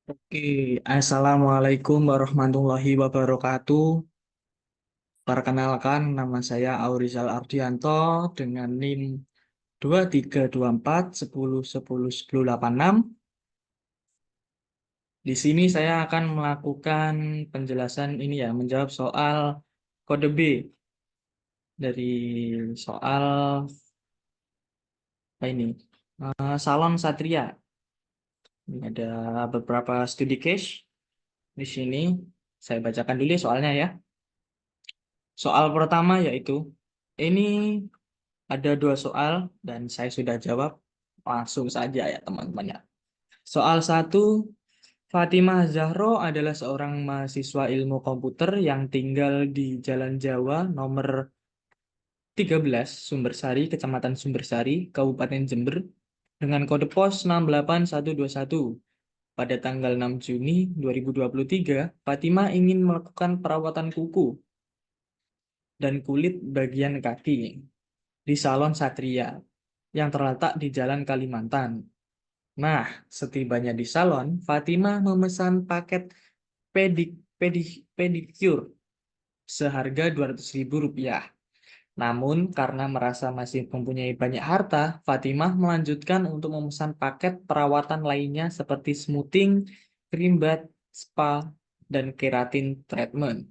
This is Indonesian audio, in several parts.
Oke, Assalamualaikum warahmatullahi wabarakatuh. Perkenalkan, nama saya Aurizal Ardianto dengan NIM 232410101086. Di sini saya akan melakukan penjelasan ini ya, menjawab soal kode B dari soal apa ini? Salon Satria. Ini ada beberapa studi case di sini. Saya bacakan dulu ya soalnya ya. Soal pertama yaitu ini ada dua soal dan saya sudah jawab langsung saja ya teman-teman ya. Soal satu, Fatimah Zahro adalah seorang mahasiswa ilmu komputer yang tinggal di Jalan Jawa nomor 13, Sumbersari, Kecamatan Sumbersari, Kabupaten Jember, dengan kode pos 68121. Pada tanggal 6 Juni 2023, Fatimah ingin melakukan perawatan kuku dan kulit bagian kaki di Salon Satria yang terletak di Jalan Kalimantan. Nah, setibanya di salon, Fatimah memesan paket pedik, pedicure seharga Rp200.000. Namun, karena merasa masih mempunyai banyak harta, Fatimah melanjutkan untuk memesan paket perawatan lainnya seperti smoothing, krim bat, spa, dan keratin treatment.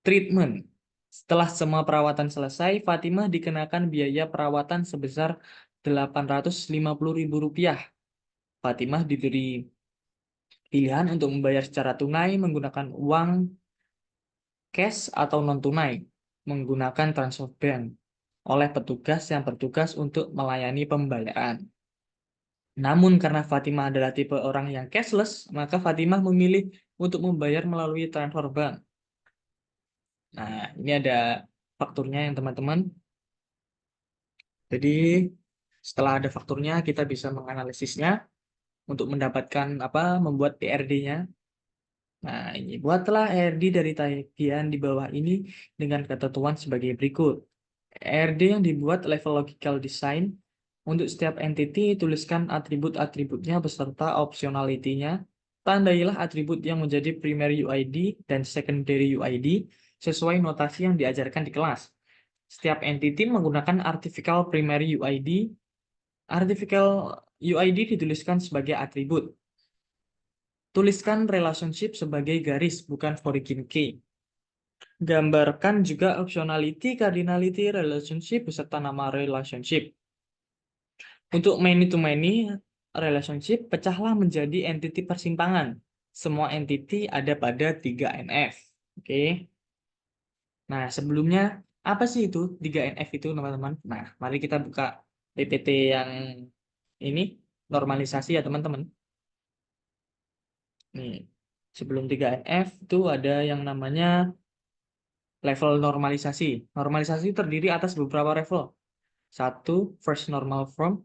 Treatment. Setelah semua perawatan selesai, Fatimah dikenakan biaya perawatan sebesar Rp850.000. Fatimah diberi pilihan untuk membayar secara tunai menggunakan uang cash atau non-tunai menggunakan transfer bank oleh petugas yang bertugas untuk melayani pembayaran. Namun karena Fatimah adalah tipe orang yang cashless, maka Fatimah memilih untuk membayar melalui transfer bank. Nah, ini ada fakturnya yang teman-teman. Jadi setelah ada fakturnya, kita bisa menganalisisnya untuk mendapatkan membuat PRD-nya. Nah, ini buatlah ERD dari tagihan di bawah ini dengan ketentuan sebagai berikut. ERD yang dibuat level logical design. Untuk setiap entity, tuliskan atribut-atributnya beserta optionality-nya. Tandailah atribut yang menjadi primary UID dan secondary UID sesuai notasi yang diajarkan di kelas. Setiap entity menggunakan artificial primary UID. Artificial UID dituliskan sebagai atribut. Tuliskan relationship sebagai garis, bukan origin key. Gambarkan juga optionality, cardinality, relationship, beserta nama relationship. Untuk many-to-many relationship, pecahlah menjadi entity persimpangan. Semua entity ada pada 3NF. Oke. Nah, sebelumnya, apa sih itu 3NF itu, teman-teman? Nah, mari kita buka PPT yang ini, normalisasi ya, teman-teman. Nih, sebelum 3NF itu ada yang namanya level normalisasi. Normalisasi terdiri atas beberapa level. Satu, first normal form.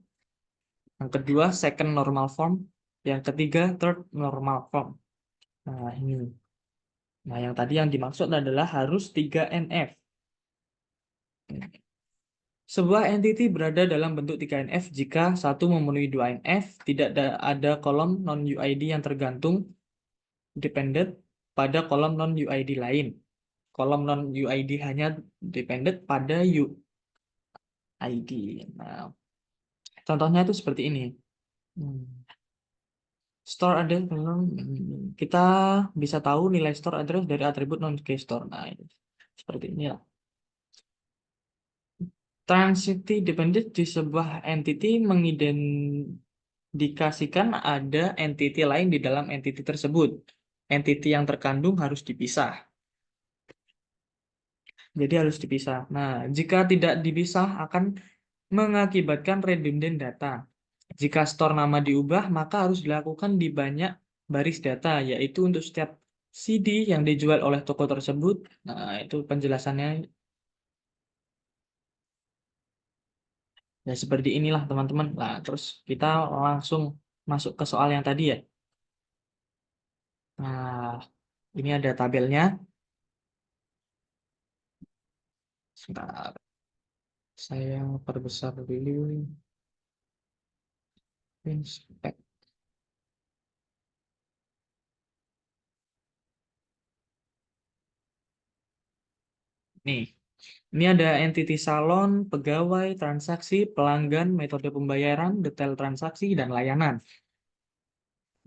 Yang kedua, second normal form. Yang ketiga, third normal form. Nah, ini. Nah, yang tadi yang dimaksud adalah harus 3NF. Sebuah entity berada dalam bentuk 3NF jika satu memenuhi 2NF, tidak ada kolom non-UID yang tergantung dependent pada kolom non-UID lain. Kolom non-UID hanya dependent pada UID. Nah, contohnya itu seperti ini. Hmm. Store address, kita bisa tahu nilai store address dari atribut non-keystore. Nah, seperti ini ya. Transitivity dependent di sebuah entity mengidentifikasikan ada entity lain di dalam entity tersebut. Entity yang terkandung harus dipisah. Jadi harus dipisah. Nah, jika tidak dipisah akan mengakibatkan redundant data. Jika store nama diubah, maka harus dilakukan di banyak baris data, yaitu untuk setiap CD yang dijual oleh toko tersebut. Nah, itu penjelasannya. Ya, seperti inilah, teman-teman. Nah, terus kita langsung masuk ke soal yang tadi ya. Nah, ini ada tabelnya. Sebentar, saya perbesar dulu. Inspect. Nih, ini ada entity salon, pegawai, transaksi, pelanggan, metode pembayaran, detail transaksi, dan layanan.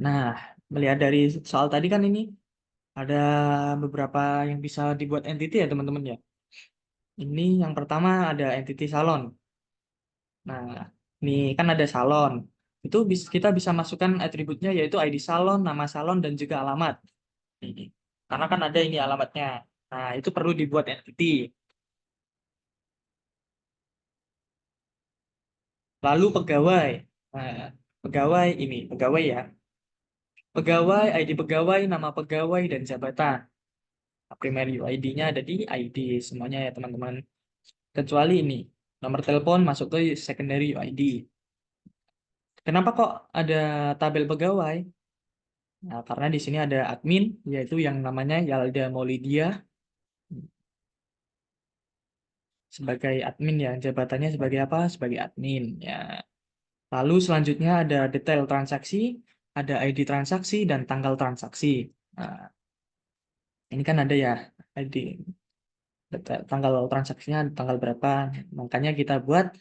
Nah, melihat dari soal tadi kan ini ada beberapa yang bisa dibuat entity ya teman-teman ya. Ini yang pertama ada entity salon. Nah, ini kan ada salon. Itu kita bisa masukkan atributnya yaitu ID salon, nama salon, dan juga alamat. Ini. Karena kan ada ini alamatnya. Nah, itu perlu dibuat entity. Lalu pegawai. Nah, pegawai ya. Pegawai, ID pegawai, nama pegawai, dan jabatan. Primary ID-nya ada di ID semuanya ya teman-teman. Kecuali ini, nomor telepon masuk ke secondary ID. Kenapa kok ada tabel pegawai? Nah, karena di sini ada admin, yaitu yang namanya Yalda Maulidia sebagai admin ya. Jabatannya sebagai apa? Sebagai admin ya. Lalu selanjutnya ada detail transaksi, ada ID transaksi, dan tanggal transaksi. Nah, ini kan ada ya ID, tanggal transaksinya tanggal berapa. Makanya kita buat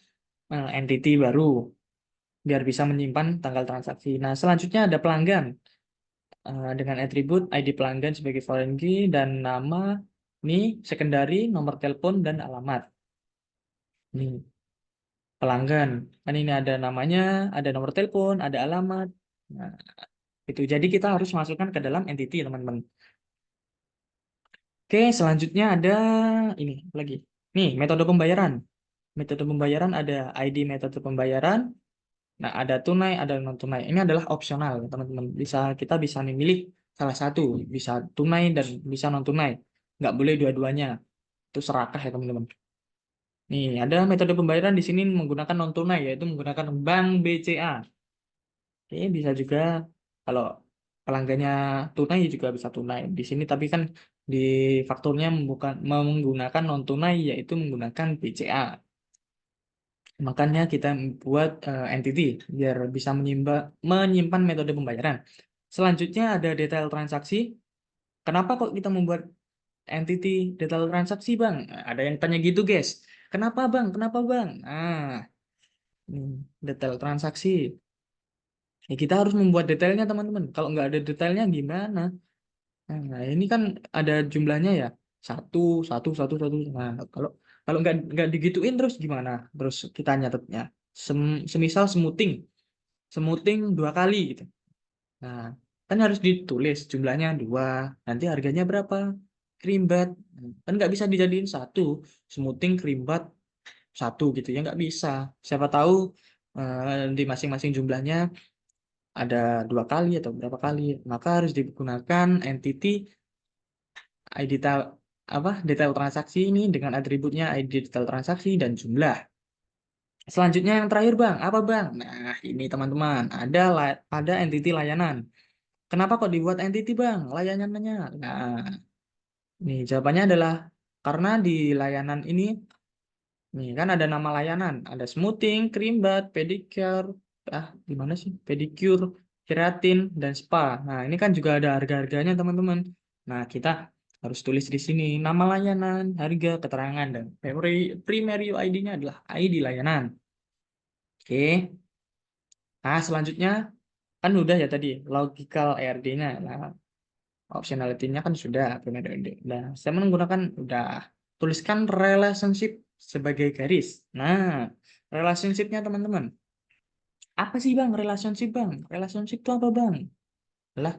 entity baru biar bisa menyimpan tanggal transaksi. Nah, selanjutnya ada pelanggan dengan atribut ID pelanggan sebagai foreign key dan nama ini secondary, nomor telepon dan alamat. Ini pelanggan. Kan ini ada namanya, ada nomor telepon, ada alamat. Nah, itu. Jadi kita harus masukkan ke dalam entity, teman-teman. Oke, selanjutnya ada ini lagi. Nih, metode pembayaran. Metode pembayaran ada ID metode pembayaran. Nah, ada tunai, ada non tunai. Ini adalah opsional, teman-teman. Kita bisa memilih salah satu, bisa tunai dan bisa non tunai. Nggak boleh dua-duanya. Itu serakah ya, teman-teman. Nih, ada metode pembayaran di sini menggunakan non tunai, yaitu menggunakan bank BCA. Oke, bisa juga kalau pelanggannya tunai juga bisa tunai di sini, tapi kan di fakturnya bukan menggunakan non tunai, yaitu menggunakan BCA. Makanya kita buat entity biar bisa menyimpan metode pembayaran. Selanjutnya ada detail transaksi. Kenapa kok kita membuat entity detail transaksi, Bang? Nah, ada yang tanya gitu, guys. Kenapa, Bang? Kenapa, Bang? Detail transaksi. Ya, kita harus membuat detailnya, teman-teman. Kalau nggak ada detailnya gimana? Nah, ini kan ada jumlahnya ya. Satu, satu, satu, satu. Nah, kalau kalau nggak digituin terus gimana? Terus kita nyatetnya. Semisal semuting 2 kali gitu. Nah, kan harus ditulis jumlahnya 2. Nanti harganya berapa? Krimbat. Kan nggak bisa dijadiin satu. Semuting krimbat satu gitu ya, nggak bisa. Siapa tahu di masing-masing jumlahnya ada 2 kali atau berapa kali. Maka harus digunakan entity ID detail transaksi ini dengan atributnya ID detail transaksi dan jumlah. Selanjutnya yang terakhir, Bang, apa, Bang? Nah, ini teman-teman, ada entity layanan. Kenapa kok dibuat entity, Bang? Layanannya. Nah, nih jawabannya adalah karena di layanan ini nih kan ada nama layanan, ada smoothing, cream bath, pedicure, gimana sih? Pedicure, keratin, dan spa. Nah, ini kan juga ada harga-harganya, teman-teman. Nah, kita harus tulis di sini nama layanan, harga, keterangan, dan primary ID-nya adalah ID layanan. Oke. Nah, selanjutnya kan udah ya tadi logical ARD-nya. Nah, optionality-nya kan sudah primary ID. Nah, saya menggunakan udah tuliskan relationship sebagai garis. Nah, relationship-nya teman-teman. Apa sih Bang relationship Bang? Relationship itu apa Bang? Lah,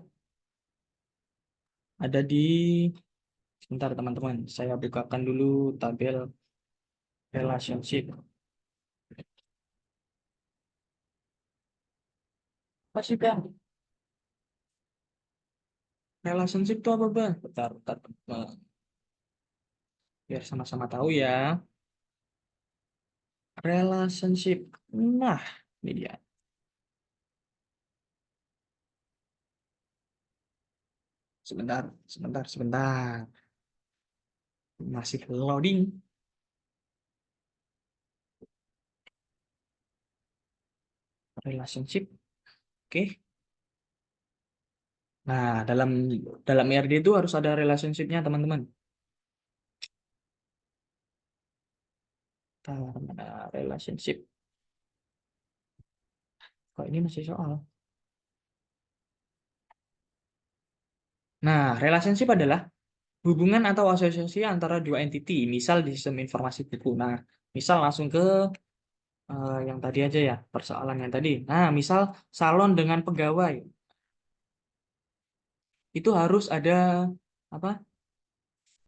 ada di sebentar teman-teman. Saya bukakan dulu tabel relationship. Apa sih Bang? Relationship itu apa Bang? Bentar, bentar, bentar. Biar sama-sama tahu ya. Relationship. Nah, ini dia. Sebentar, sebentar, sebentar. Masih loading. relationship. Oke. Nah, dalam ERD itu harus ada relationship-nya, teman-teman. Relationship. Kok ini masih soal? Nah, relationship adalah hubungan atau asosiasi antara dua entiti, misal di sistem informasi buku. Nah, misal langsung ke yang tadi aja ya, persoalan yang tadi. Nah, misal salon dengan pegawai. Itu harus ada apa?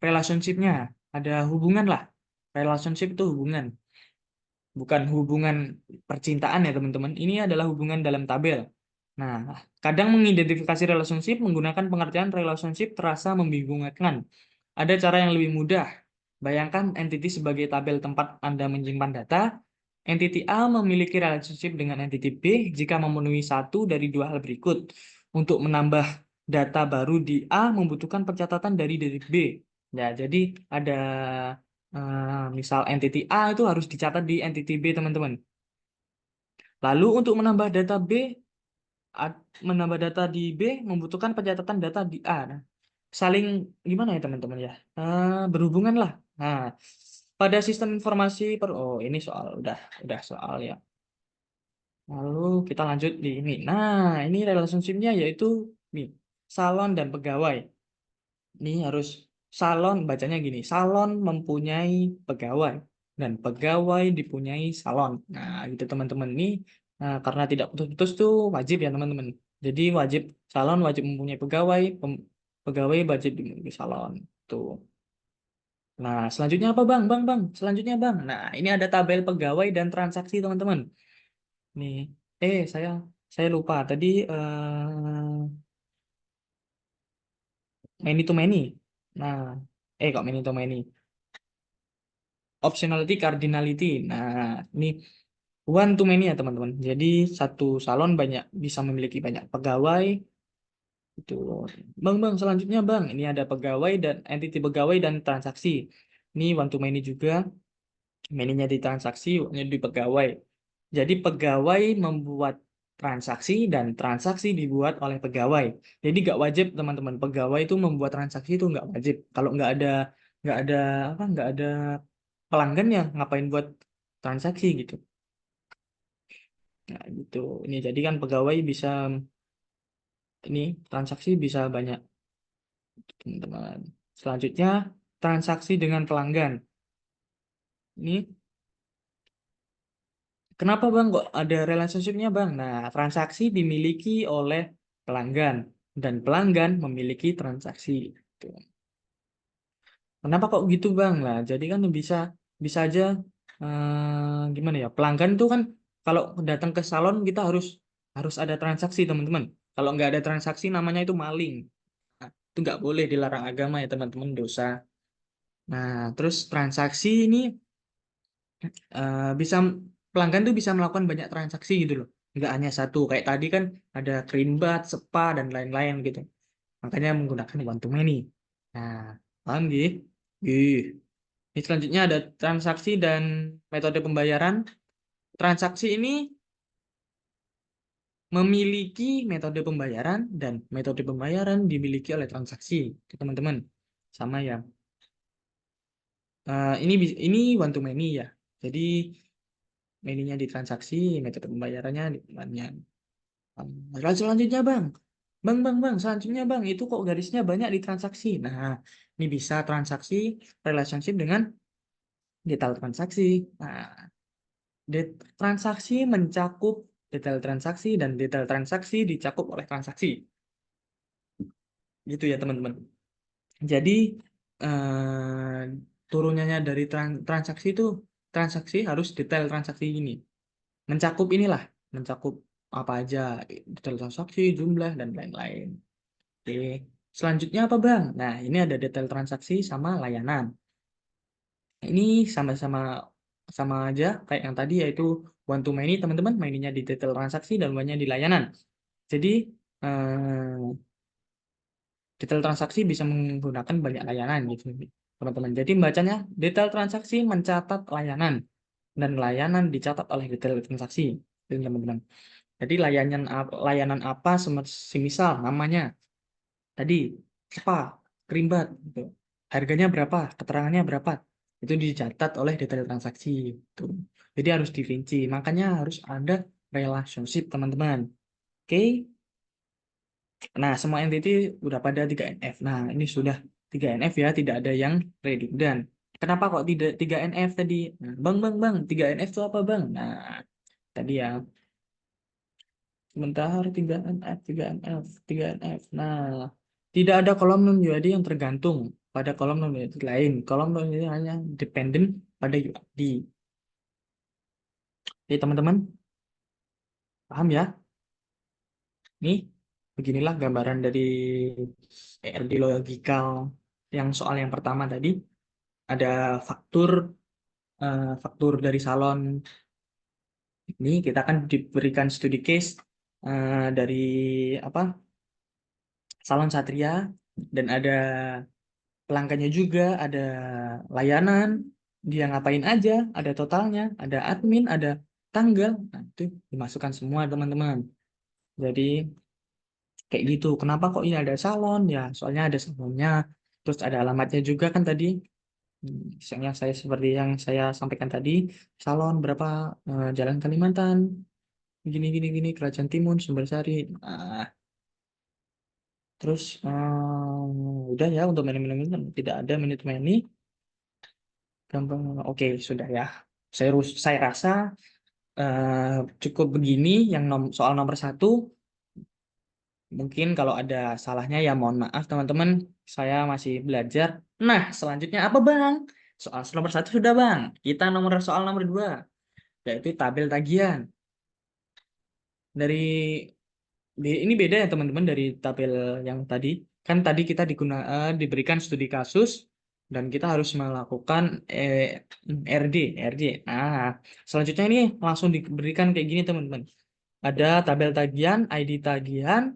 Relationship-nya. Ada hubungan lah. Relationship itu hubungan. Bukan hubungan percintaan ya, teman-teman. Ini adalah hubungan dalam tabel. Nah, kadang mengidentifikasi relationship menggunakan pengertian relationship terasa membingungkan. Ada cara yang lebih mudah. Bayangkan entity sebagai tabel tempat Anda menyimpan data. Entity A memiliki relationship dengan entity B jika memenuhi satu dari dua hal berikut. Untuk menambah data baru di A membutuhkan pencatatan dari B. Ya, jadi ada misal entity A itu harus dicatat di entity B, teman-teman. Lalu untuk menambah data di B membutuhkan pencatatan data di A. Nah, saling gimana ya, teman-teman ya? Berhubungan lah. Nah, pada sistem informasi oh ini udah soal ya. Lalu kita lanjut di ini. Nah, ini relationship-nya yaitu nih, salon dan pegawai. Ini harus salon, bacanya gini. Salon mempunyai pegawai dan pegawai dipunyai salon. Nah, gitu teman-teman. Ini karena tidak putus-putus tuh wajib ya, teman-teman. Jadi wajib salon wajib mempunyai pegawai, pegawai wajib dimiliki salon. Tuh. Nah, selanjutnya apa, Bang? Bang. Selanjutnya, Bang. Nah, ini ada tabel pegawai dan transaksi, teman-teman. Nih, saya lupa tadi many to many. Nah, kok many to many? Optionality, cardinality. Nah, ini one to many ya, teman-teman. Jadi satu salon bisa memiliki banyak pegawai. Itu, Bang, selanjutnya, Bang. Ini ada pegawai dan entity pegawai dan transaksi. Ini one to many juga. Many-nya di transaksi, one-nya di pegawai. Jadi pegawai membuat transaksi dan transaksi dibuat oleh pegawai. Jadi nggak wajib, teman-teman, pegawai itu membuat transaksi itu nggak wajib. Kalau nggak ada nggak ada pelanggan ya ngapain buat transaksi gitu. Nah, gitu. Ini jadi kan pegawai bisa ini transaksi bisa banyak, teman-teman. Selanjutnya transaksi dengan pelanggan. Ini kenapa, Bang, kok ada relationship-nya, Bang? Nah, transaksi dimiliki oleh pelanggan dan pelanggan memiliki transaksi. Tuh. Kenapa kok gitu, Bang? Lah, jadi kan bisa bisa aja gimana ya? Pelanggan itu kan kalau datang ke salon kita harus harus ada transaksi, teman-teman. Kalau nggak ada transaksi namanya itu maling. Nah, itu nggak boleh, dilarang agama ya, teman-teman, dosa. Nah, terus transaksi ini bisa pelanggan tuh bisa melakukan banyak transaksi gitu loh. Nggak hanya satu. Kayak tadi kan ada Greenbat, Spa, dan lain-lain gitu. Makanya menggunakan one to many. Nah, paham gitu? Ih. Ini selanjutnya ada transaksi dan metode pembayaran. Transaksi ini memiliki metode pembayaran dan metode pembayaran dimiliki oleh transaksi. Oke, teman-teman. Sama ya. Ini one to many ya. Jadi many-nya di transaksi, metode pembayarannya di pembayaran. Lalu selanjutnya, Bang. Bang, selanjutnya, Bang, itu kok garisnya banyak di transaksi. Nah, ini bisa transaksi relationship dengan detail transaksi. Nah, transaksi mencakup detail transaksi dan detail transaksi dicakup oleh transaksi. Gitu ya, teman-teman. Jadi, eh, turunannya dari transaksi itu, transaksi harus detail transaksi ini. Mencakup apa aja, detail transaksi, jumlah, dan lain-lain. Oke. Selanjutnya apa, Bang? Nah, ini ada detail transaksi sama layanan. Ini sama-sama sama aja kayak yang tadi, yaitu one to many, teman-teman. Many-nya di detail transaksi dan one-nya di layanan. Jadi, detail transaksi bisa menggunakan banyak layanan gitu, teman-teman. Jadi, bacanya detail transaksi mencatat layanan dan layanan dicatat oleh detail transaksi, gitu, teman-teman. Jadi layanan apa semisal namanya tadi apa kerimbat gitu. Harganya berapa, keterangannya berapa. Itu dicatat oleh detail transaksi gitu. Jadi harus dirinci. Makanya harus ada relationship, teman-teman. Oke. Nah, semua entity udah pada 3NF. Nah, ini sudah 3NF ya, tidak ada yang redundant. Kenapa kok tidak 3NF tadi? Nah, bang, 3NF itu apa, Bang? Nah, tadi ya, sebentar 3NF, 3NF, 3NF. Nah, tidak ada kolom non-UID yang tergantung pada kolom non-UID lain. Kolom non-UID hanya dependent pada UID. Oke, teman-teman, paham ya? Nih, beginilah gambaran dari ERD logikal yang soal yang pertama tadi. Ada faktur faktur dari salon ini kita akan diberikan studi case dari apa salon Satria dan ada pelanggannya juga, ada layanan, dia ngapain aja, ada totalnya, ada admin, ada tanggal. Nah, itu dimasukkan semua teman-teman. Jadi kayak gitu. Kenapa kok ini ada salon? Ya, soalnya ada salonnya. Terus ada alamatnya juga kan tadi. Misalnya saya seperti yang saya sampaikan tadi, salon berapa Jalan Kalimantan, gini Kerajaan Timun, Sumbersari. Nah, terus udah ya untuk manajemen tidak ada manajemen. Gampang. Oke, sudah ya. Saya rasa cukup begini yang soal nomor satu. Mungkin kalau ada salahnya ya mohon maaf teman-teman. Saya masih belajar. Nah, selanjutnya apa Bang? Soal nomor satu sudah Bang. Kita soal nomor dua, yaitu tabel tagihan. Dari ini beda ya teman-teman dari tabel yang tadi. Kan tadi kita diberikan studi kasus dan kita harus melakukan RD. Nah, selanjutnya ini langsung diberikan kayak gini teman-teman. Ada tabel tagihan, ID tagihan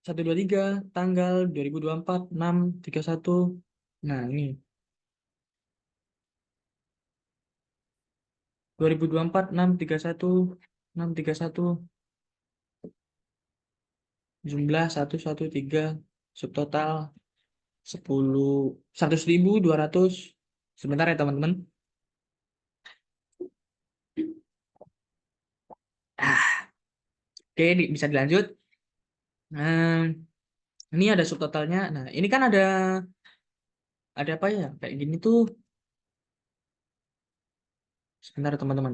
123 tanggal 2024 631. Nah, ini 2024 631 jumlah 113 subtotal 100.200. Sebentar ya teman-teman. Oke, bisa dilanjut. Nah, ini ada subtotalnya. Nah, ini kan ada apa ya? Kayak gini tuh. Sebentar teman-teman.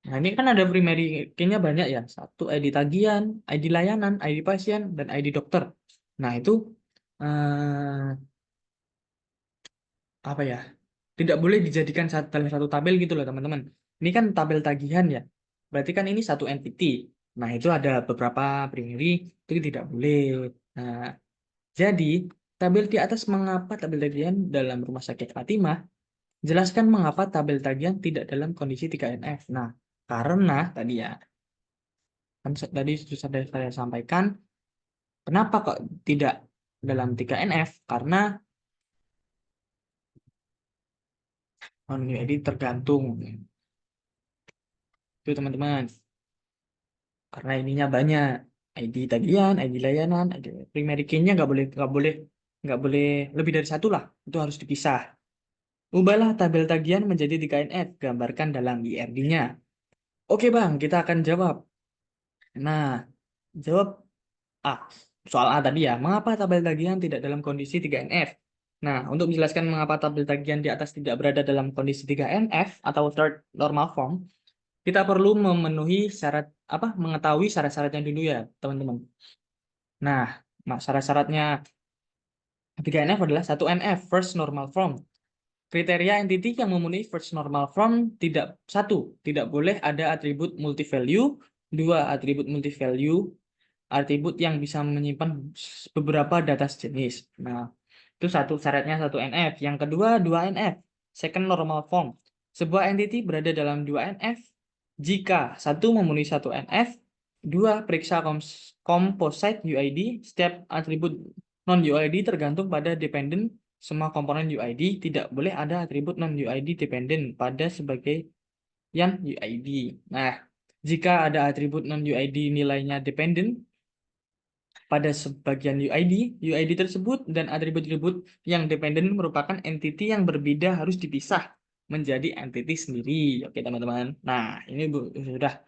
Nah, ini kan ada primary key-nya banyak ya. Satu ID tagihan, ID layanan, ID pasien, dan ID dokter. Nah, itu apa ya? Tidak boleh dijadikan dalam satu tabel gitu loh, teman-teman. Ini kan tabel tagihan ya. Berarti kan ini satu entity. Nah, itu ada beberapa primary, itu tidak boleh. Nah, jadi, tabel di atas mengapa tabel tagihan dalam Rumah Sakit Fatimah, jelaskan mengapa tabel tagihan tidak dalam kondisi 3NF. Nah, karena tadi ya, kan tadi sudah saya sampaikan, kenapa kok tidak dalam 3NF? Karena ini tergantung. Itu teman-teman. Karena ininya banyak. ID tagihan, ID layanan, ID primary key-nya nggak boleh lebih dari satu lah. Itu harus dipisah. Ubahlah tabel tagihan menjadi 3NF, gambarkan dalam IRD-nya. Oke Bang, kita akan jawab. Nah, jawab A. Soal A tadi ya, mengapa tabel tagihan tidak dalam kondisi 3NF? Nah, untuk menjelaskan mengapa tabel tagihan di atas tidak berada dalam kondisi 3NF atau third normal form, kita perlu mengetahui syarat-syaratnya dulu ya, teman-teman. Nah, syarat-syaratnya 3NF adalah 1NF, first normal form. Kriteria entity yang memenuhi first normal form tidak boleh ada atribut multi value, dua atribut multi value, atribut yang bisa menyimpan beberapa data jenis. Nah, itu satu syaratnya 1NF. Yang kedua 2NF, second normal form. Sebuah entity berada dalam 2NF jika satu memenuhi 1NF, dua periksa composite UID, setiap atribut non UID tergantung pada dependent semua komponen UID, tidak boleh ada atribut non UID dependent pada sebagai yang UID. Nah, jika ada atribut non-UID nilainya dependen pada sebagian UID tersebut dan atribut-atribut yang dependen merupakan entity yang berbeda harus dipisah menjadi entity sendiri. Oke, teman-teman. Nah, ini sudah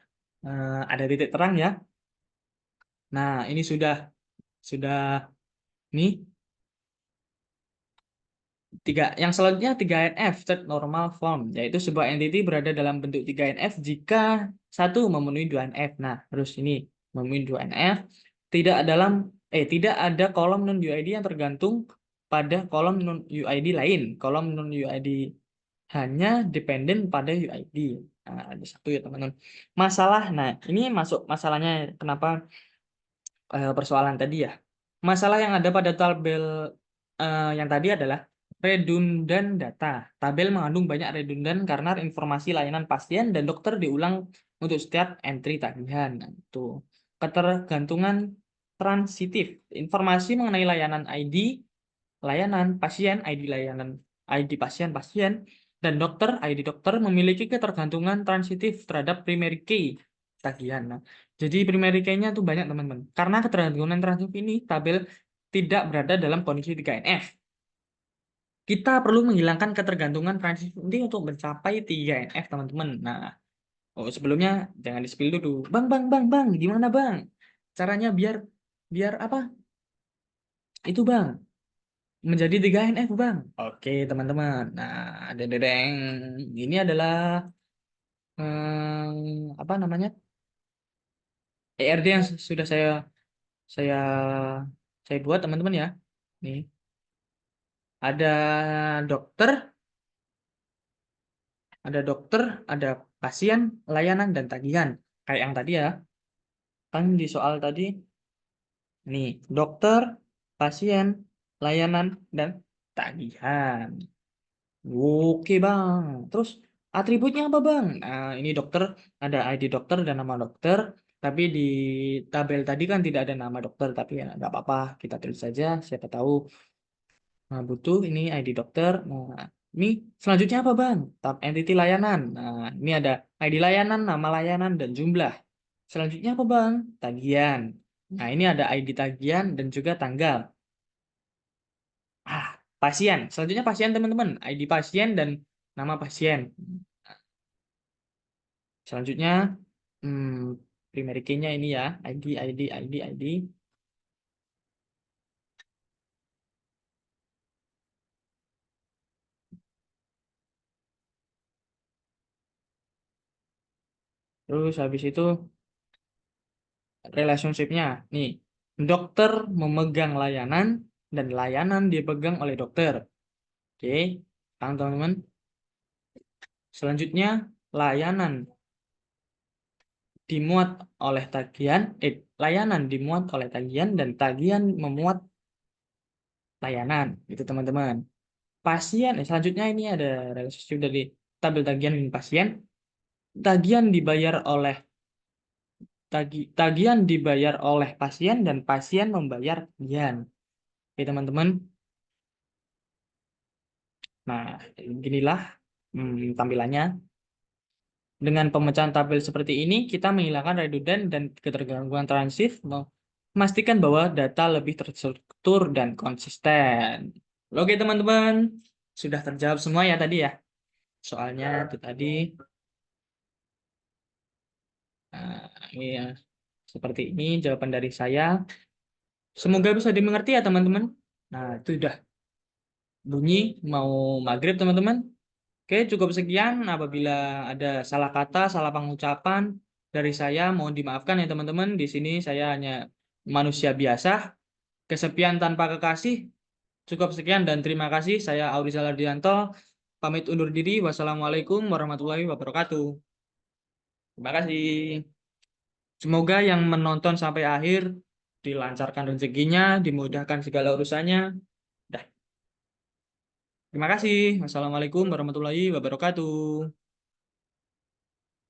ada titik terang ya. Nah, ini sudah nih yang selanjutnya 3NF, third normal form, yaitu sebuah entity berada dalam bentuk 3NF jika satu memenuhi 2NF. Nah, terus ini memenuhi 2NF tidak ada kolom non UID yang tergantung pada kolom non UID lain. Kolom non UID hanya dependen pada UID. Nah, ada satu ya, teman-teman. Nah, ini masuk masalahnya kenapa persoalan tadi ya. Masalah yang ada pada tabel yang tadi adalah redundan data. Tabel mengandung banyak redundan karena informasi layanan pasien dan dokter diulang untuk setiap entry tagihan. Nah, itu ketergantungan transitif. Informasi mengenai layanan ID, layanan pasien, ID layanan, ID pasien, dan dokter, ID dokter memiliki ketergantungan transitif terhadap primary key tagihan. Nah, jadi primary key-nya tuh banyak, teman-teman. Karena ketergantungan transitif ini, tabel tidak berada dalam kondisi 3NF. Kita perlu menghilangkan ketergantungan transitif ini untuk mencapai 3NF, teman-teman. Nah, sebelumnya jangan di-spill dulu. Bang, gimana, Bang? Caranya biar biar apa? Itu, Bang. Menjadi 3NF, Bang. Oke, teman-teman. Nah, dedeng. Ini adalah apa namanya? ERD yang sudah saya saya buat, teman-teman ya. Nih, ada dokter, ada pasien, layanan dan tagihan. Kayak yang tadi ya. Kan di soal tadi nih, dokter, pasien, layanan dan tagihan. Oke, Bang. Terus atributnya apa, Bang? Nah, ini dokter, ada ID dokter dan nama dokter. Tapi di tabel tadi kan tidak ada nama dokter, tapi ya nggak apa-apa, kita tulis saja. Siapa tahu butuh ini ID dokter. Nah, ini selanjutnya apa, Bang? Tab entity layanan. Nah, ini ada ID layanan, nama layanan, dan jumlah. Selanjutnya apa, Bang? Tagihan. Nah, ini ada ID tagihan dan juga tanggal. Pasien. Selanjutnya pasien, teman-teman. ID pasien dan nama pasien. Selanjutnya, primary key-nya ini ya. ID. Terus habis itu relationship-nya. Nih, dokter memegang layanan dan layanan dipegang oleh dokter. Oke, paham, teman-teman? Selanjutnya, layanan dimuat oleh tagihan, layanan dimuat oleh tagihan dan tagihan memuat layanan, gitu, teman-teman. Pasien, selanjutnya ini ada relationship dari tabel tagihan dan pasien. Tagihan dibayar oleh tagihan dibayar oleh pasien dan pasien membayar tagihan. Oke, teman-teman. Nah, inilah tampilannya. Dengan pemecahan tabel seperti ini, kita menghilangkan redundan dan ketergangguan transitif, memastikan bahwa data lebih terstruktur dan konsisten. Oke, teman-teman. Sudah terjawab semua ya tadi ya. Soalnya itu tadi. Nah, ini ya, seperti ini jawaban dari saya. Semoga bisa dimengerti ya, teman-teman. Nah, itu udah bunyi mau maghrib, teman-teman. Oke, cukup sekian. Apabila ada salah kata, salah pengucapan dari saya, mohon dimaafkan ya, teman-teman. Di sini saya hanya manusia biasa, kesepian tanpa kekasih. Cukup sekian dan terima kasih. Saya Aurizal Ardianto, pamit undur diri. Wassalamualaikum warahmatullahi wabarakatuh. Terima kasih. Semoga yang menonton sampai akhir dilancarkan rezekinya, dimudahkan segala urusannya. Dah. Terima kasih. Wassalamualaikum warahmatullahi wabarakatuh.